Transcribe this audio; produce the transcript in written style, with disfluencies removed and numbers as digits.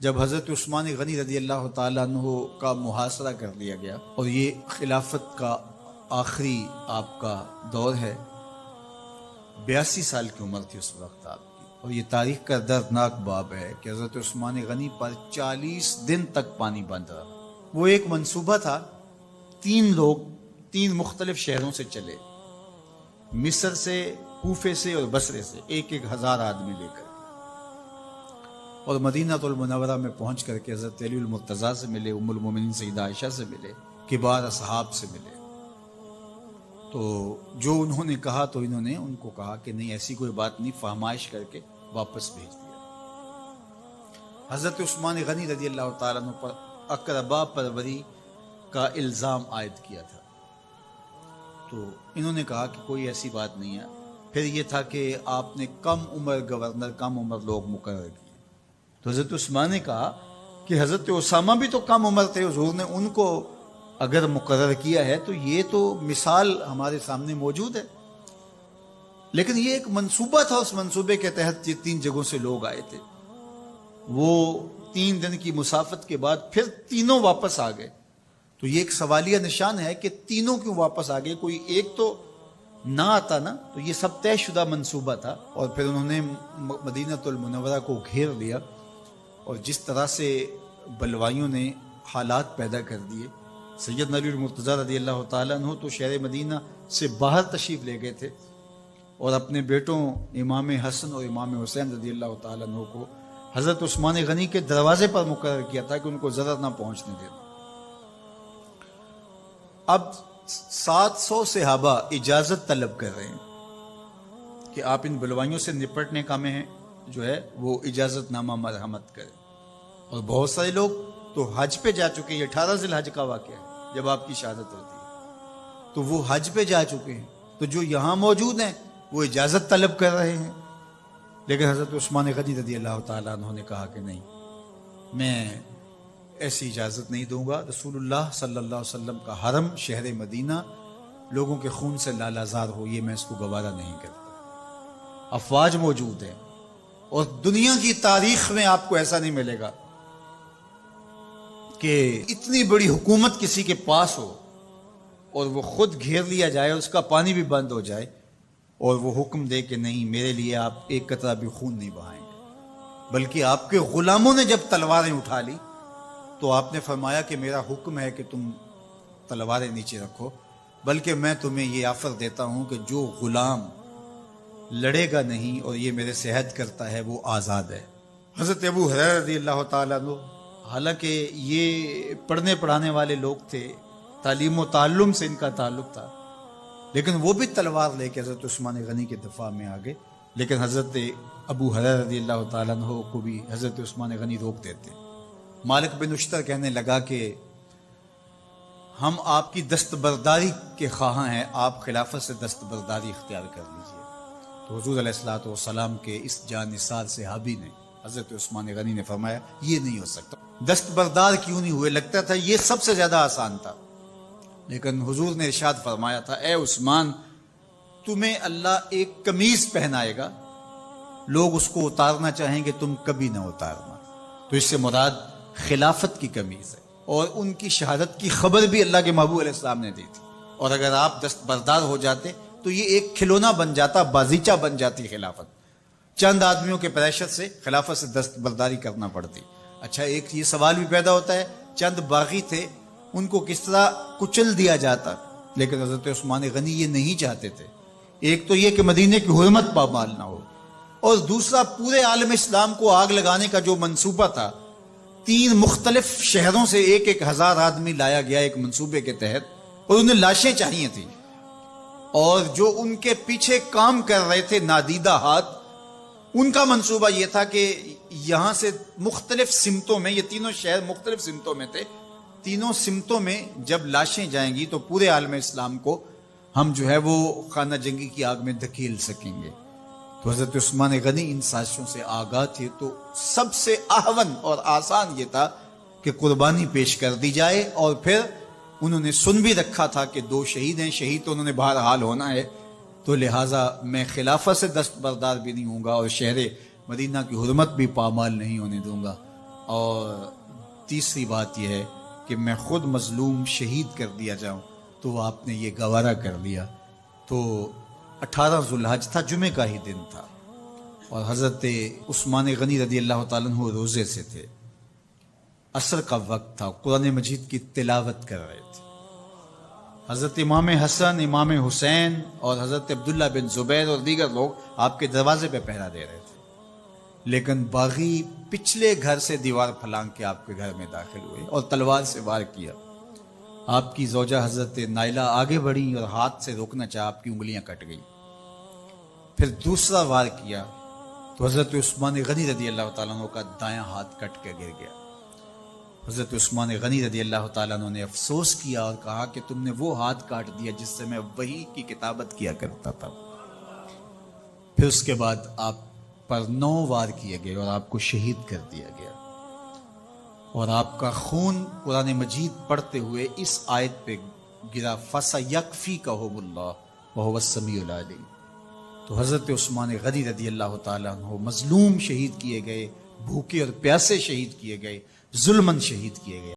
جب حضرت عثمان غنی رضی اللہ تعالیٰ عنہ کا محاصرہ کر لیا گیا اور یہ خلافت کا آخری آپ کا دور ہے، 82 سال کی عمر تھی اس وقت آپ کی، اور یہ تاریخ کا دردناک باب ہے کہ حضرت عثمان غنی پر 40 دن تک پانی بند رہا۔ وہ ایک منصوبہ تھا، 3 لوگ 3 مختلف شہروں سے چلے، مصر سے، کوفے سے اور بصرے سے، 1000 آدمی لے کر، اور مدینہ المنورہ میں پہنچ کر کے حضرت علی المرتضیٰ سے ملے، ام المومنین سیدہ عائشہ سے ملے، کبار اصحاب سے ملے۔ تو جو انہوں نے کہا تو انہوں نے ان کو کہا کہ نہیں، ایسی کوئی بات نہیں، فہمائش کر کے واپس بھیج دیا۔ حضرت عثمان غنی رضی اللہ تعالیٰ عنہ پر اقربا پروری کا الزام عائد کیا تھا، تو انہوں نے کہا کہ کوئی ایسی بات نہیں ہے۔ پھر یہ تھا کہ آپ نے کم عمر گورنر، کم عمر لوگ مقرر کیے، تو حضرت عثمان نے کہا کہ حضرت اسامہ بھی تو کم عمر تھے، حضور نے ان کو اگر مقرر کیا ہے تو یہ تو مثال ہمارے سامنے موجود ہے۔ لیکن یہ ایک منصوبہ تھا، اس منصوبے کے تحت یہ 3 جگہوں سے لوگ آئے تھے۔ وہ 3 دن کی مسافت کے بعد پھر تینوں واپس آ گئے، تو یہ ایک سوالیہ نشان ہے کہ تینوں کیوں واپس آ گئے، کوئی ایک تو نہ آتا نا۔ تو یہ سب طے شدہ منصوبہ تھا، اور پھر انہوں نے مدینہ المنورہ کو گھیر لیا، اور جس طرح سے بلوائیوں نے حالات پیدا کر دیے۔ سیدنا علی المرتضیٰ رضی اللہ تعالیٰ عنہ تو شہر مدینہ سے باہر تشریف لے گئے تھے، اور اپنے بیٹوں امام حسن اور امام حسین رضی اللہ تعالیٰ عنہ کو حضرت عثمان غنی کے دروازے پر مقرر کیا تھا کہ ان کو ضرر نہ پہنچنے دینا۔ اب 700 صحابہ اجازت طلب کر رہے ہیں کہ آپ ان بلوائیوں سے نپٹنے کا میں جو ہے وہ اجازت نامہ مرحمت کریں، اور بہت سارے لوگ تو حج پہ جا چکے ہیں۔ 18 ذی الحج کا واقعہ ہے جب آپ کی شہادت ہوتی ہے، تو وہ حج پہ جا چکے ہیں، تو جو یہاں موجود ہیں وہ اجازت طلب کر رہے ہیں۔ لیکن حضرت عثمان غنی رضی اللہ تعالیٰ عنہ نے کہا کہ نہیں، میں ایسی اجازت نہیں دوں گا۔ رسول اللہ صلی اللہ علیہ وسلم کا حرم شہر مدینہ لوگوں کے خون سے لالازار ہو، یہ میں اس کو گوارا نہیں کرتا۔ افواج موجود ہیں، اور دنیا کی تاریخ میں آپ کو ایسا نہیں ملے گا کہ اتنی بڑی حکومت کسی کے پاس ہو اور وہ خود گھیر لیا جائے، اس کا پانی بھی بند ہو جائے، اور وہ حکم دے کہ نہیں، میرے لیے آپ ایک قطرہ بھی خون نہیں بہائیں گے۔ بلکہ آپ کے غلاموں نے جب تلواریں اٹھا لی تو آپ نے فرمایا کہ میرا حکم ہے کہ تم تلواریں نیچے رکھو، بلکہ میں تمہیں یہ آفر دیتا ہوں کہ جو غلام لڑے گا نہیں اور یہ میرے سے عہد کرتا ہے وہ آزاد ہے۔ حضرت ابو ہریرہ رضی اللہ تعالیٰ عنہ، حالانکہ یہ پڑھنے پڑھانے والے لوگ تھے، تعلیم و تعلم سے ان کا تعلق تھا، لیکن وہ بھی تلوار لے کے حضرت عثمان غنی کے دفاع میں آ گئے۔ لیکن حضرت ابو ہریرہ رضی اللہ تعالیٰ عنہ کو بھی حضرت عثمان غنی روک دیتے۔ مالک بن اشتر کہنے لگا کہ ہم آپ کی دستبرداری کے خواہاں ہیں، آپ خلافت سے دستبرداری اختیار کر لیجئے۔ تو حضور علیہ الصلوۃ والسلام کے اس جانثار صحابی نے حضرت عثمان غنی نے فرمایا یہ نہیں ہو سکتا۔ دستبردار کیوں نہیں ہوئے؟ لگتا تھا یہ سب سے زیادہ آسان تھا، لیکن حضور نے ارشاد فرمایا تھا، اے عثمان، تمہیں اللہ ایک قمیض پہنائے گا، لوگ اس کو اتارنا چاہیں گے، تم کبھی نہ اتارنا۔ تو اس سے مراد خلافت کی قمیض ہے، اور ان کی شہادت کی خبر بھی اللہ کے محبوب علیہ السلام نے دی تھی، اور اگر آپ دستبردار ہو جاتے تو یہ ایک کھلونا بن جاتا، بازیچہ بن جاتی خلافت۔ چند آدمیوں کے پریشر سے خلافت سے دستبرداری کرنا پڑتی۔ اچھا، ایک یہ سوال بھی پیدا ہوتا ہے، چند باغی تھے، ان کو کس طرح کچل دیا جاتا؟ لیکن حضرت عثمان غنی یہ نہیں چاہتے تھے۔ ایک تو یہ کہ مدینے کی حرمت پامال نہ ہو، اور دوسرا پورے عالم اسلام کو آگ لگانے کا جو منصوبہ تھا، 3 مختلف شہروں سے 1000 آدمی لایا گیا ایک منصوبے کے تحت، اور انہیں لاشیں چاہیے تھیں، اور جو ان کے پیچھے کام کر رہے تھے نادیدہ ہاتھ، ان کا منصوبہ یہ تھا کہ یہاں سے مختلف سمتوں میں، یہ تینوں شہر مختلف سمتوں میں تھے، تینوں سمتوں میں جب لاشیں جائیں گی تو پورے عالم اسلام کو ہم جو ہے وہ خانہ جنگی کی آگ میں دھکیل سکیں گے۔ تو حضرت عثمان غنی ان سازشوں سے آگاہ تھے، تو سب سے اہون اور آسان یہ تھا کہ قربانی پیش کر دی جائے، اور پھر انہوں نے سن بھی رکھا تھا کہ 2 شہید ہیں، شہید تو انہوں نے بہرحال ہونا ہے، تو لہٰذا میں خلافت سے دستبردار بھی نہیں ہوں گا، اور شہر مدینہ کی حرمت بھی پامال نہیں ہونے دوں گا۔ اور تیسری بات یہ ہے کہ میں خود مظلوم شہید کر دیا جاؤں تو وہ آپ نے یہ گوارا کر لیا. تو 18 ذوالحج تھا، جمعے کا ہی دن تھا، اور حضرت عثمان غنی رضی اللہ تعالیٰ عنہ روزے سے تھے. عصر کا وقت تھا، قرآن مجید کی تلاوت کر رہے تھے. حضرت امام حسن، امام حسین اور حضرت عبداللہ بن زبیر اور دیگر لوگ آپ کے دروازے پہ پہرا دے رہے تھے، لیکن باغی پچھلے گھر سے دیوار پھلانگ کے آپ کے گھر میں داخل ہوئے اور تلوار سے وار کیا. آپ کی زوجہ حضرت نائلہ آگے بڑھی اور ہاتھ سے روکنا چاہا، آپ کی انگلیاں کٹ گئیں. پھر دوسرا وار کیا تو حضرت عثمان غنی رضی اللہ تعالیٰ عنہ کا دایاں ہاتھ کٹ کے گر گیا. حضرت عثمان غنی رضی اللہ تعالیٰ عنہ نے افسوس کیا اور کہا کہ تم نے وہ ہاتھ کاٹ دیا جس سے میں وحی کی کتابت کیا کرتا تھا. پھر اس کے بعد آپ پر 9 وار کیے گئے اور آپ کو شہید کر دیا گیا، اور آپ کا خون قرآن مجید پڑھتے ہوئے اس آیت پہ گرا، فَسَيَكْفِيكَهُمُ اللَّهُ وَهُوَ السَّمِيعُ الْعَلِيمُ. تو حضرت عثمان غنی رضی اللہ تعالیٰ عنہ مظلوم شہید کیے گئے، بھوکے اور پیاسے شہید کیے گئے، ظلماً شہید کیے گئے.